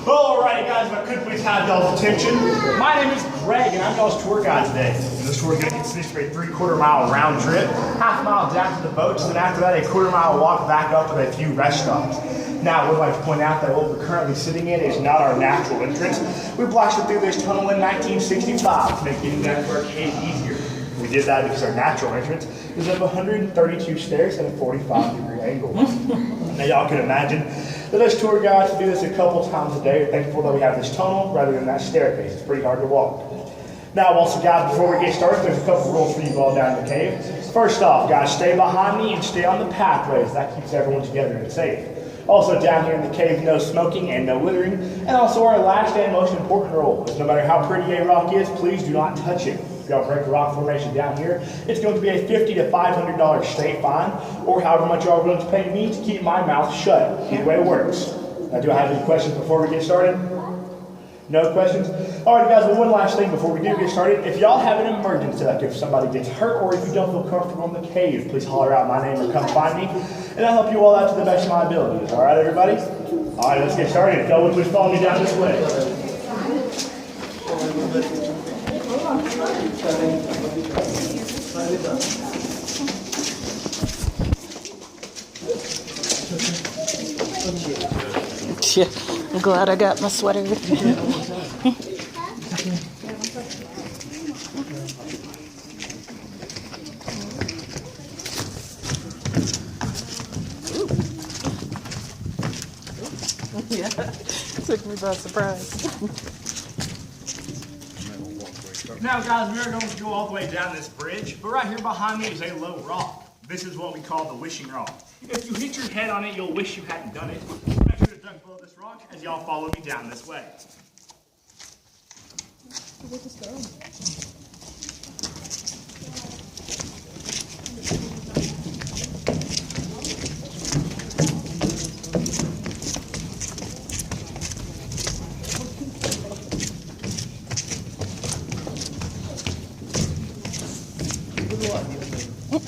Alrighty guys, if I could please have y'all's attention. My name is Greg and I'm y'all's tour guide today. This tour is going to consist of a 3/4 mile round trip, half mile down to the boats, and after that a 1/4 mile walk back up with a few rest stops. Now I would like to point out that what we're currently sitting in is not our natural entrance. We blasted through this tunnel in 1965 to make getting down to our cave easier. We did that because our natural entrance is up 132 stairs at a 45-degree angle. Now y'all can imagine that us tour guides do this a couple times a day are thankful that we have this tunnel rather than that staircase. It's pretty hard to walk. Now also guys, before we get started, there's a couple rules for you all down in the cave. First off, guys, stay behind me and stay on the pathways. That keeps everyone together and safe. Also down here in the cave, no smoking and no littering. And also our last and most important rule is no matter how pretty a rock is, please do not touch it. If y'all break a rock formation down here, it's going to be a $50 to $500 state fine, or however much y'all are willing to pay me to keep my mouth shut. Either way it works. Now, do I have any questions before we get started? No questions? Alright guys, well, one last thing before we do get started. If y'all have an emergency, like if somebody gets hurt or if you don't feel comfortable in the cave, please holler out my name or come find me, and I'll help you all out to the best of my abilities. Alright everybody? Alright, let's get started. If y'all would please follow me down this way. Yeah, I'm glad I got my sweater. Yeah, took me by surprise. Now guys, we are going to go all the way down this bridge, but right here behind me is a low rock. This is what we call the wishing rock. If you hit your head on it, you'll wish you hadn't done it. Make sure to duck below this rock as y'all follow me down this way.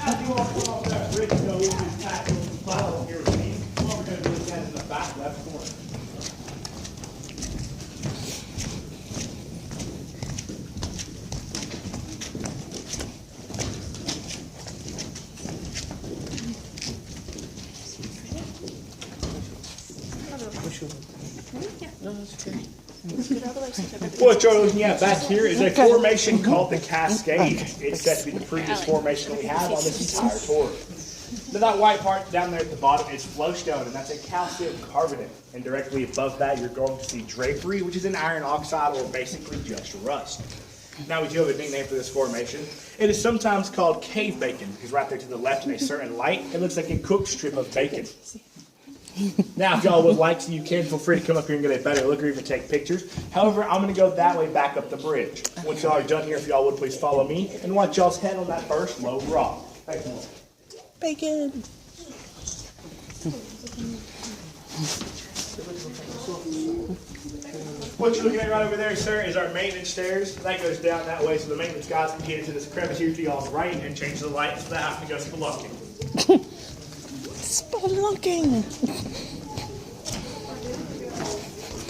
As you all come off that bridge, go over this tactical platform here with me. What we're going to do is head in the back left corner. What you're looking at back here is a formation called the Cascade. It's said to be the prettiest formation we have on this entire tour. Now that white part down there at the bottom is flowstone, and that's a calcium carbonate. And directly above that, you're going to see drapery, which is an iron oxide or basically just rust. Now we do have a nickname for this formation. It is sometimes called cave bacon, because right there to the left in a certain light, it looks like a cooked strip of bacon. Now, if y'all would like to, you can feel free to come up here and get a better look or even take pictures. However, I'm going to go that way back up the bridge. Once y'all are done here, if y'all would please follow me and watch y'all's head on that first low rock. Thank you. Bacon. What you're looking at right over there, sir, is our maintenance stairs. That goes down that way, so the maintenance guys can get into this crevice here to y'all's right and change the lights without having to go spelunking. Spelunking.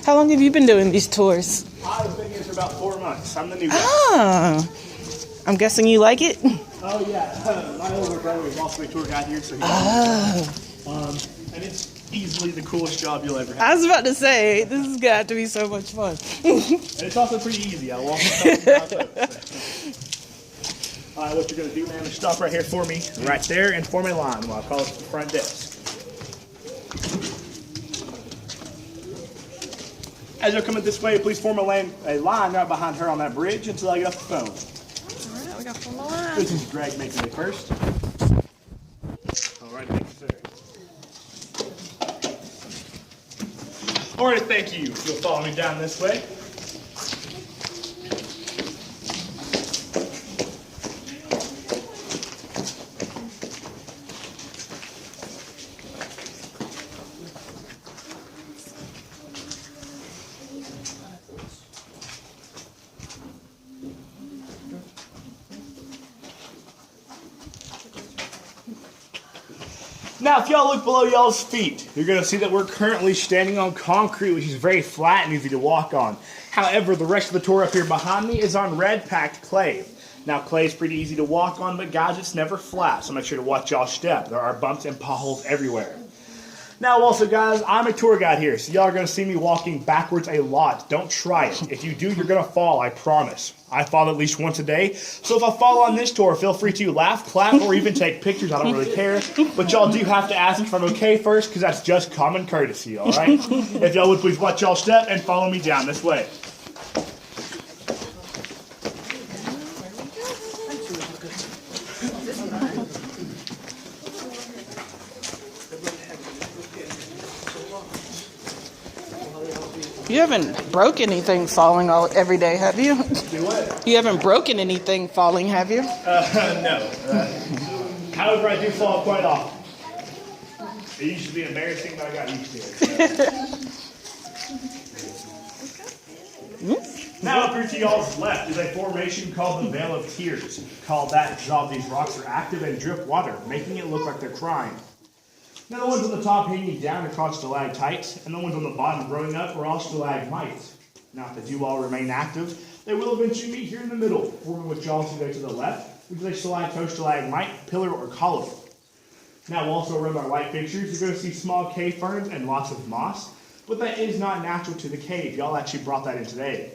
How long have you been doing these tours? I've been here for about 4 months. I'm the new guy. Ah, I'm guessing you like it? Oh, yeah. My older brother is also a tour guide here, so and it's easily the coolest job you'll ever have. I was about to say, this has got to be so much fun. And it's also pretty easy. I walk myself. All right, what you're going to do, man, is stop right here for me, right there, and form a line while I call it the front desk. As you're coming this way, please form a line right behind her on that bridge until I get off the phone. All right, we got one more line. This is Greg making it first. All right, thank you, sir. All right, thank you. You'll follow me down this way. Now, if y'all look below y'all's feet, you're going to see that we're currently standing on concrete, which is very flat and easy to walk on. However, the rest of the tour up here behind me is on red packed clay. Now, clay is pretty easy to walk on, but guys, it's never flat, so make sure to watch y'all's step. There are bumps and potholes everywhere. Now, also, guys, I'm a tour guide here, so y'all are going to see me walking backwards a lot. Don't try it. If you do, you're going to fall, I promise. I fall at least once a day, so if I fall on this tour, feel free to laugh, clap, or even take pictures. I don't really care, but y'all do have to ask if I'm okay first, because that's just common courtesy, all right? If y'all would please watch y'all step and follow me down this way. You haven't broke anything falling every day, have you? Do what? You haven't broken anything falling, have you? No. However, I do fall quite often. It used to be embarrassing, but I got used to it. So. Now up here to y'all's left is a formation called the Vale of Tears. Called that because all these rocks are active and drip water, making it look like they're crying. Now the ones on the top hanging down are called stalactites, and the ones on the bottom growing up are all stalagmites. Now if they do all remain active, they will eventually meet here in the middle, forming what y'all see there to the left, which is a stalactite, pillar, or column. Now also around our light fixtures, you're going to see small cave ferns and lots of moss, but that is not natural to the cave. Y'all actually brought that in today.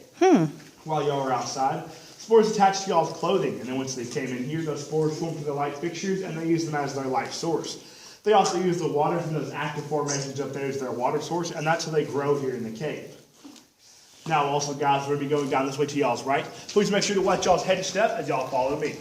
While y'all were outside, spores attached to y'all's clothing, and then once they came in here, those spores swim to the light fixtures, and they use them as their life source. They also use the water from those active formations up there as their water source, and that's how they grow here in the cave. Now also, guys, we're going to be going down this way to y'all's right. Please make sure to watch y'all's head and step as y'all follow me.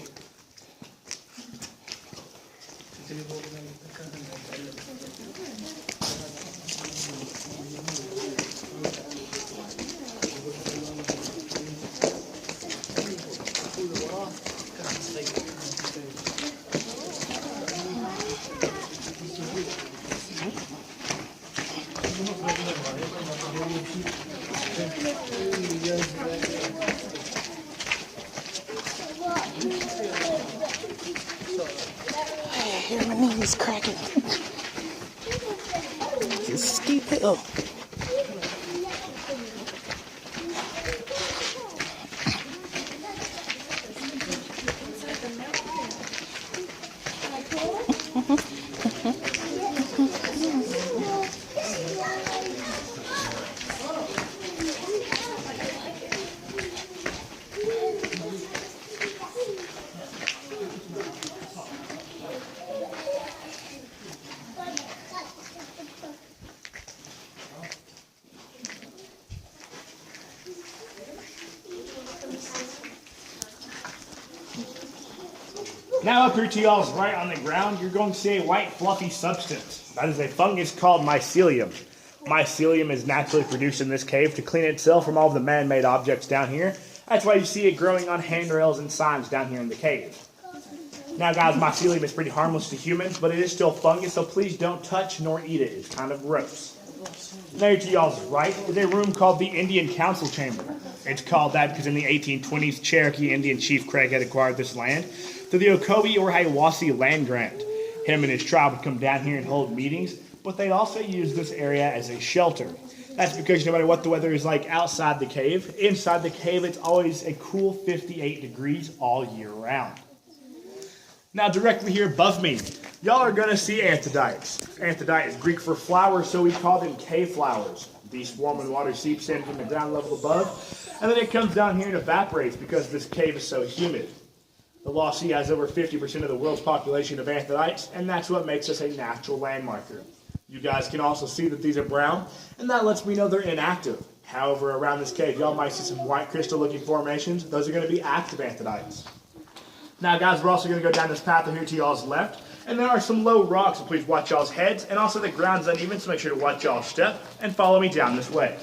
I hear my knees cracking. It's a steep hill. Now up here to y'all's right on the ground, you're going to see a white fluffy substance. That is a fungus called mycelium. Mycelium is naturally produced in this cave to clean itself from all of the man-made objects down here. That's why you see it growing on handrails and signs down here in the cave. Now guys, mycelium is pretty harmless to humans, but it is still fungus, so please don't touch nor eat it. It's kind of gross. Now to y'all's right is a room called the Indian Council Chamber. It's called that because in the 1820s, Cherokee Indian Chief Craig had acquired this land through the Ocoee or Hiwassee land grant. Him and his tribe would come down here and hold meetings, but they'd also use this area as a shelter. That's because no matter what the weather is like outside the cave, inside the cave it's always a cool 58 degrees all year round. Now directly here above me, y'all are going to see anthodites. Anthodite is Greek for flower, so we call them cave flowers. These swarm when water seeps in from the ground level above, and then it comes down here and evaporates because this cave is so humid. The Lost Sea has over 50% of the world's population of anthodites, and that's what makes us a natural landmarker. You guys can also see that these are brown, and that lets me know they're inactive. However, around this cave, y'all might see some white crystal-looking formations. Those are going to be active anthodites. Now, guys, we're also going to go down this path here to y'all's left, and there are some low rocks, so please watch y'all's heads, and also the ground's uneven, so make sure to watch y'all's step, and follow me down this way.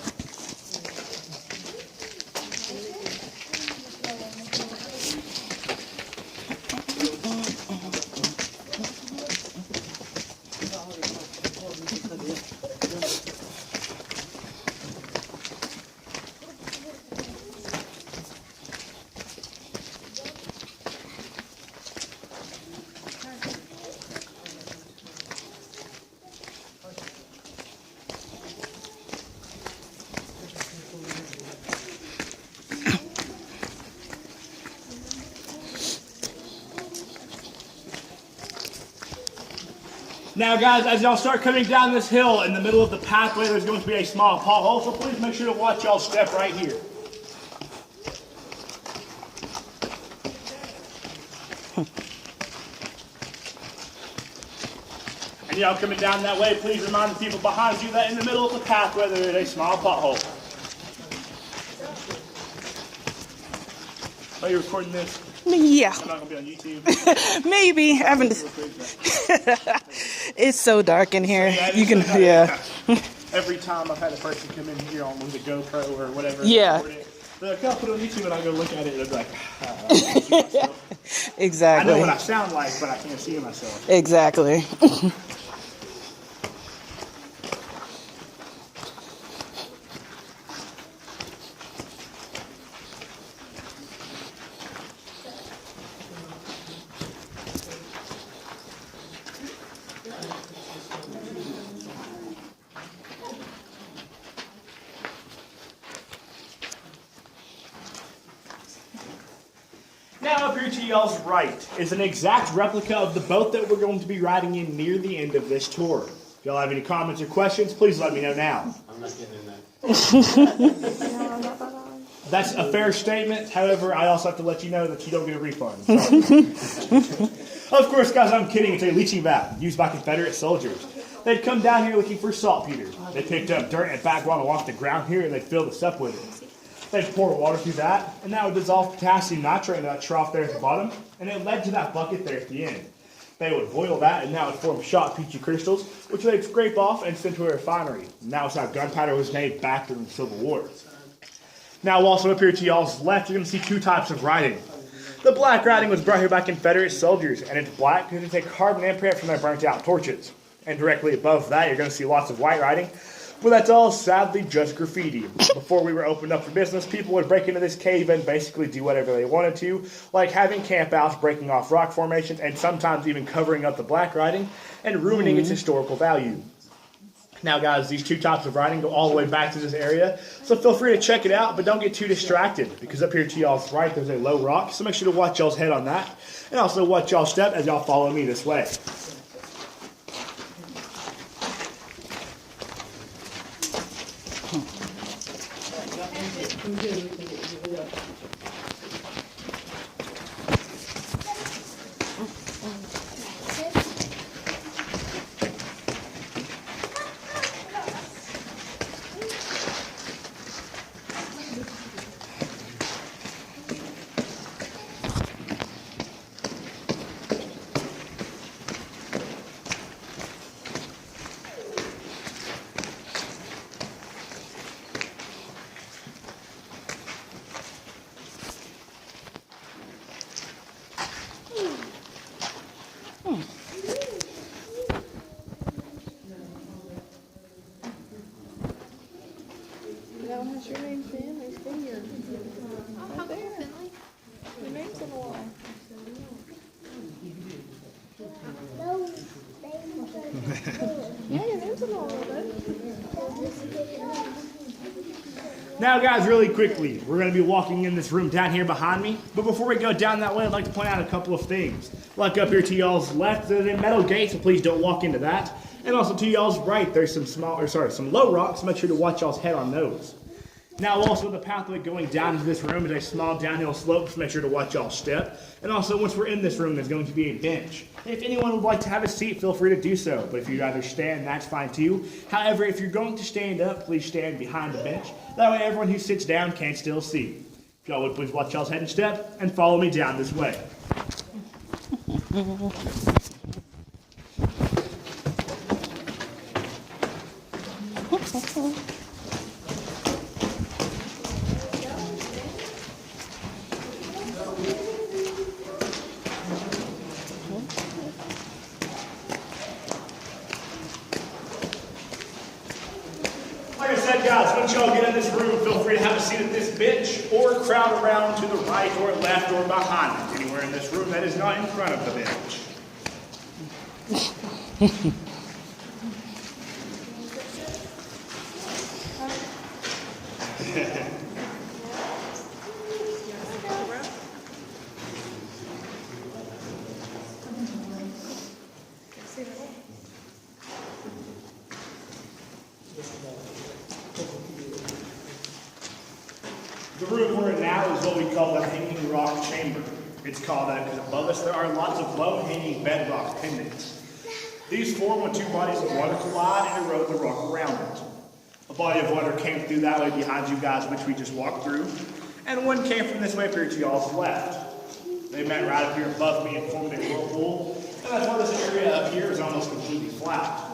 Now guys, as y'all start coming down this hill, in the middle of the pathway, there's going to be a small pothole, so please make sure to watch y'all step right here. And y'all coming down that way, please remind the people behind you that in the middle of the pathway there is a small pothole. Are you recording this? Yeah. I'm not going to be on YouTube. Maybe. I haven't. It's so dark in here. Yeah, You can, yeah. Every time I've had a person come in here on with a GoPro or whatever. Yeah. They're like, I'll put it on YouTube and I go look at it and they're like, I see myself. Exactly. I know what I sound like, but I can't see myself. Exactly. Now up here to y'all's right is an exact replica of the boat that we're going to be riding in near the end of this tour. If y'all have any comments or questions, please let me know now. I'm not getting in that. That's a fair statement. However, I also have to let you know that you don't get a refund. Of course, guys, I'm kidding. It's a leaching vat used by Confederate soldiers. They'd come down here looking for saltpeter. They picked up dirt and backwater off the ground here, and they'd fill this up with it. They'd pour water through that, and that would dissolve potassium nitrate into that trough there at the bottom, and it led to that bucket there at the end. They would boil that, and that would form shot peachy crystals, which they'd scrape off and send to a refinery. And that was how gunpowder was made back during the Civil War. Now, also up here to y'all's left, you're going to see two types of writing. The black writing was brought here by Confederate soldiers, and it's black because it's a carbon imprint from their burnt out torches. And directly above that, you're going to see lots of white writing, but that's all sadly just graffiti. Before we were opened up for business, people would break into this cave and basically do whatever they wanted to, like having campouts, breaking off rock formations, and sometimes even covering up the black writing and ruining its historical value. Now guys, these two types of writing go all the way back to this area, so feel free to check it out, but don't get too distracted, because up here to y'all's right there's a low rock, so make sure to watch y'all's head on that, and also watch y'all's step as y'all follow me this way. That one has your name, Finn. There's Finger. Right there. Your name's on the wall. Yeah, your name's on the wall, though. Now guys, really quickly, we're going to be walking in this room down here behind me, but before we go down that way, I'd like to point out a couple of things. Like up here to y'all's left, there's a metal gate, so please don't walk into that. And also to y'all's right, there's some low rocks, so make sure to watch y'all's head on those. Now also the pathway going down into this room is a small downhill slope, so make sure to watch y'all's step. And also once we're in this room, there's going to be a bench. If anyone would like to have a seat, feel free to do so, but if you'd rather stand, that's fine too. However, if you're going to stand up, please stand behind the bench. That way everyone who sits down can still see. If y'all would please watch y'all's head and step, and follow me down this way. Like I said, guys, once y'all get in this room, feel free to have a seat at this bench or crowd around to the right or left or behind it. Anywhere in this room that is not in front of the bench. room we're in now is what we call the hanging rock chamber. It's called that because above us there are lots of low-hanging bedrock pendants. These form when two bodies of water collide and erode the rock around it. A body of water came through that way behind you guys, which we just walked through, and one came from this way up here to y'all's left. They met right up here above me and formed a whirlpool, and that's why this area up here is almost completely flat.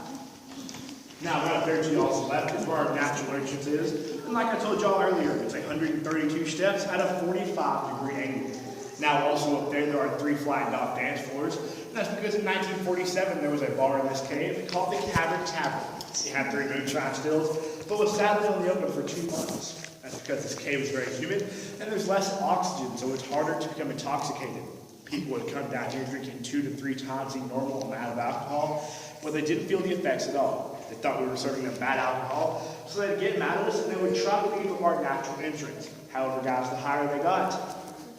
Now, right up there to y'all's left is where our natural entrance is, and like I told y'all earlier, it's 132 steps at a 45-degree angle. Now, also up there are 3 flagged off dance floors, and that's because in 1947 there was a bar in this cave called the Cabot Tavern. It had 3 moonshine stills, but was sadly only open for 2 months. That's because this cave is very humid, and there's less oxygen, so it's harder to become intoxicated. People would come down here drinking 2 to 3 times the normal amount of alcohol, but they didn't feel the effects at all. They thought we were serving them bad alcohol, so they'd get mad at us and they would try to leave from our natural entrance. However, guys, the higher they got,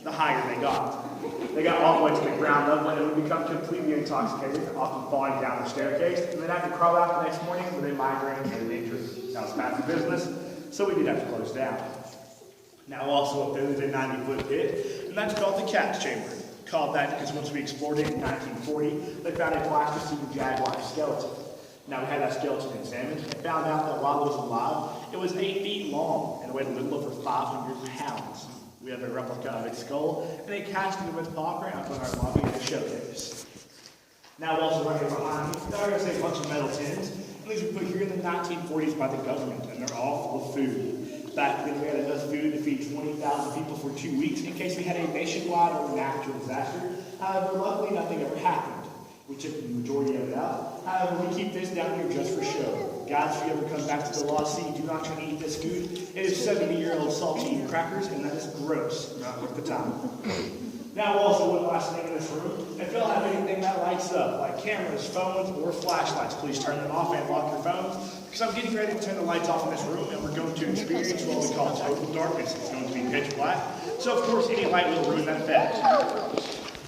the higher they got. They got all the way to the ground level and it would become completely intoxicated, often falling down the staircase, and then have to crawl out the next morning with a migraine and an injury. Now it's bad for business, so we did have to close down. Now also up there there's a 90-foot pit, and that's called the Cat's Chamber. Called that because once we explored it in 1940, they found a plasticine jaguar skeleton. Now we had that skeleton examined and found out that while it was alive, it was 8 feet long and weighed a little over 500 pounds. We have a replica of its skull and a casting of its paw print on our lobby in a showcase. Now also right here behind me, there is a bunch of metal tins, and these were put here in the 1940s by the government, and they're all full of food. Back then we had enough food to feed 20,000 people for 2 weeks in case we had a nationwide or natural disaster. However, luckily nothing ever happened. We took the majority of it out. However, we keep this down here just for show. Guys, if you ever come back to the Lost Sea, do not try to eat this food. It is 70-year-old saltine crackers, and that is gross. Not worth the time. Now, also, one last thing in this room. If y'all have anything that lights up, like cameras, phones, or flashlights, please turn them off and lock your phones, because I'm getting ready to turn the lights off in this room, and we're going to experience what we call total darkness. It's going to be pitch black, so of course any light will ruin that effect.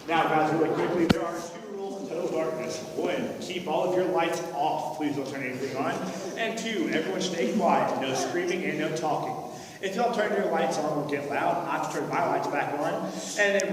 Now, guys, really quickly, there are 2 rules in total darkness. 1, keep all of your lights off. Please don't turn anything on. And 2, everyone stay quiet. No screaming and no talking. If y'all turn your lights on or get loud, I have to turn my lights back on, and it